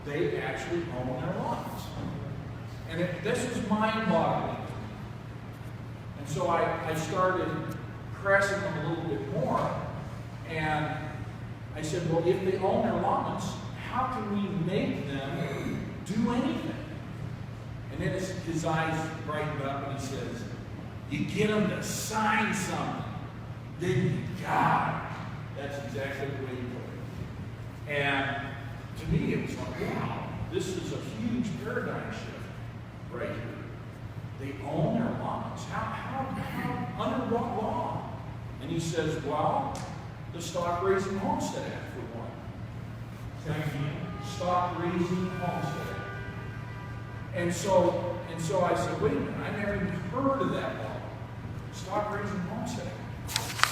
they actually own their lawns. And this was mind-boggling. And so I started pressing them a little bit more, and I said, well, if they own their lawns, how can we make them do anything? And then his eyes brightened up, and he says, you get them to sign something. Then you got it. That's exactly the way he put it. And to me, it was like, wow, this is a huge paradigm shift right here. They own their lawns. How, under what law? And he says, well, the Stock Raising Homestead Act, for one. Thank you. Stock Raising Homestead Act. And so I said, wait a minute, I never even heard of that law. Stock Raising Homestead Act.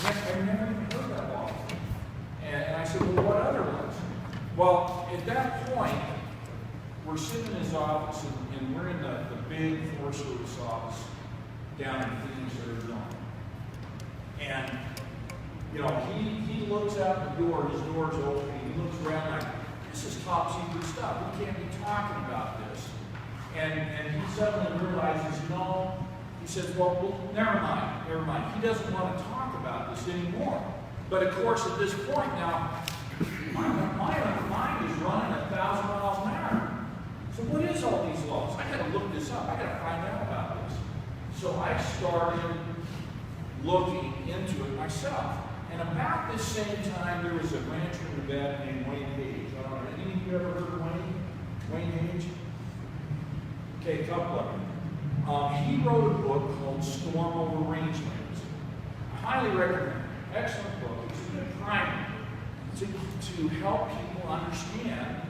I never even heard of that law. And I said, well, what other ones? Well, at that point, we're sitting in his office, and we're in the big Forest Service office down in Phoenix, Arizona. And, you know, he looks out the door, his door's open, and he looks around like, this is top secret stuff. We can't be talking about this. And he suddenly realizes, no. He says, well, never mind. He doesn't want to talk about this anymore. But of course, at this point now, my mind is running 1,000 miles an hour. So what is all these laws? I got to look this up. I got to find out about this. So I started looking into it myself. And about this same time, there was a rancher in Nevada named Wayne Hage. I don't know, any of you ever heard of Wayne Hage? Okay, a couple of them. He wrote a book called Storm Over Rangelands. I highly recommend it. Excellent book. It's a primer to help people understand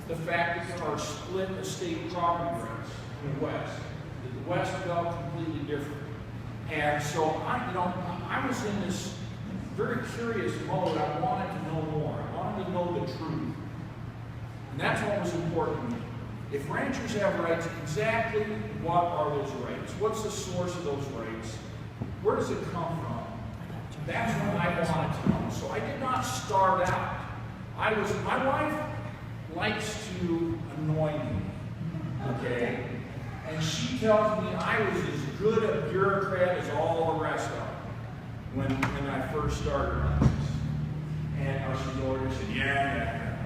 the fact that there are split estate property rights in the West. The West felt completely different. And so I was in this very curious mode. I wanted to know more. I wanted to know the truth. And that's what was important to me. If ranchers have rights, exactly what are those rights? What's the source of those rights? Where does it come from? That's what I wanted to know. So I did not start out. My wife likes to annoy me, okay? And she tells me I was as good a bureaucrat as all the rest of them when I first started on this. And she's already said, yeah.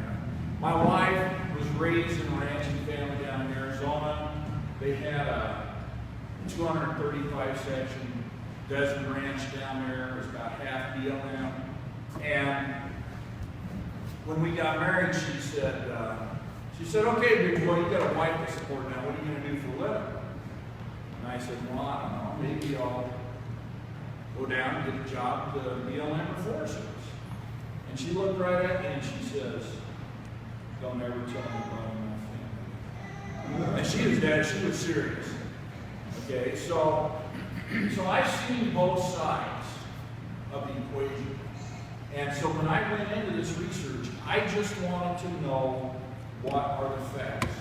My wife was raised in a ranching family down in Arizona. They had a 235 section Desmond Ranch down there. It was about half BLM. And when we got married, she said, okay, big boy, you got a wife to support now. What are you going to do for a living? And I said, well, I don't know. Maybe I'll go down and get a job at the BLM or Forest Service. And she looked right at me and she says, don't ever tell me about my family. And she was dead. She was serious. Okay, so I've seen both sides of the equation. And so when I went into this research, I just wanted to know what are the facts.